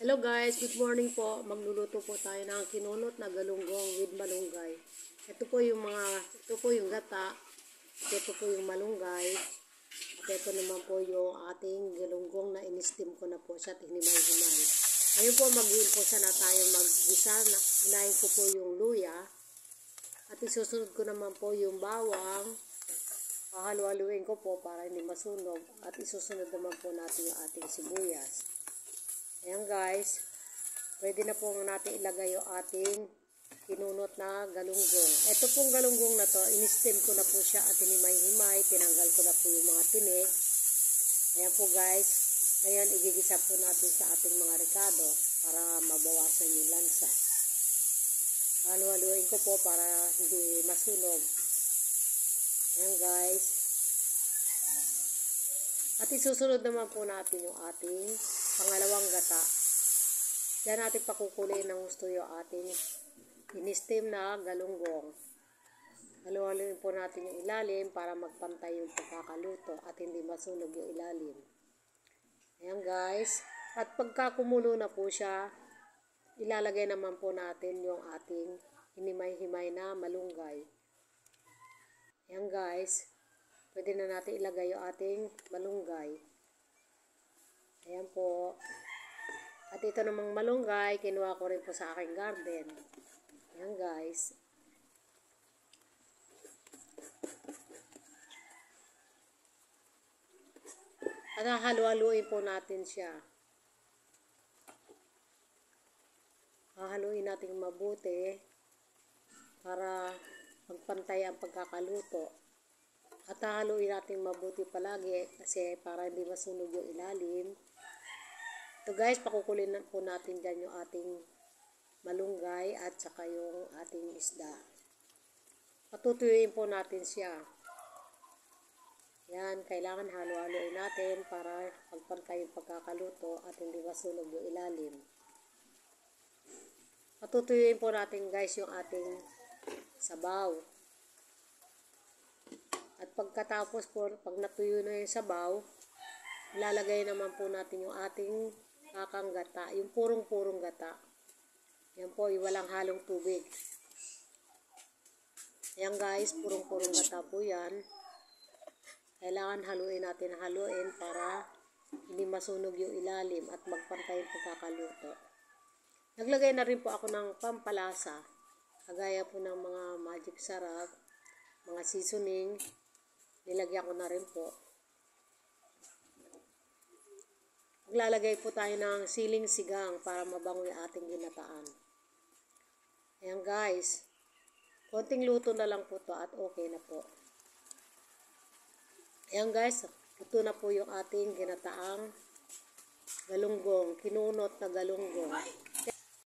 Hello guys, good morning po. Magluluto po tayo ng kinunot na galunggong with malunggay. Ito po yung gata. Ito po yung malunggay. At ito naman po yung ating galunggong na in-steam ko na po siya at hinimay-himay. Ngayon po mag-iimpos na tayo mag-gisa. Inahin ko po yung luya. At isusunod ko naman po yung bawang. Hahalu-haluin ko po para hindi masunog. At isusunod naman po natin yung ating sibuyas. Ayan guys, pwede na po natin ilagay yung ating kinunot na galunggong. Ito pong galunggong na to, in-steam ko na po siya at hinimay-himay. Tinanggal ko na po yung mga tinik. Ayan po guys, ngayon igigisa po natin sa ating mga rekado para mabawasan yung lansa. Halu-haluin ko po para hindi masunog. Ayan guys. At isusunod naman po natin yung ating pangalawang gata. Diyan natin pakukuloyin ng gusto yung ating in-steam na galunggong. Halu-haluin po natin yung ilalim para magpantay yung pagkakaluto at hindi masunog yung ilalim. Ayan guys. At pagka kumulo na po siya, ilalagay naman po natin yung ating hinimay-himay na malunggay. Ayan guys. Pwede na natin ilagay yung ating malunggay. Ayan po. At ito namang malunggay, kinuha ko rin po sa aking garden. Ayan guys. At hahalu-haluin po natin siya. Hahaluin natin mabuti para magpantay ang pagkakaluto. At hahaluin natin mabuti palagi kasi para hindi masunog yung ilalim. So guys, pakukulin po natin dyan yung ating malunggay at saka yung ating isda. Patutuyuin po natin siya. Yan, kailangan halo-haloin natin para magpantay yung pagkakaluto at hindi masunog yung ilalim. Patutuyuin po natin guys yung ating sabaw. At pagkatapos po, pag natuyo na yung sabaw, ilalagay naman po natin yung ating kakang gata, yung purong-purong gata. Yan po, yung walang halong tubig. Yan guys, purong-purong gata po yan. Kailangan haluin natin para hindi masunog yung ilalim at magpantay yung pagkakaluto. Naglagay na rin po ako ng pampalasa, kagaya po ng mga magic sarap, mga seasoning, nilagyan ko na rin po. Maglalagay po tayo ng siling sigang para mabango yung ating ginataan. Ayan guys. Konting luto na lang po to at okay na po. Ayan guys. Ito na po yung ating ginataang galunggong. Kinunot na galunggong.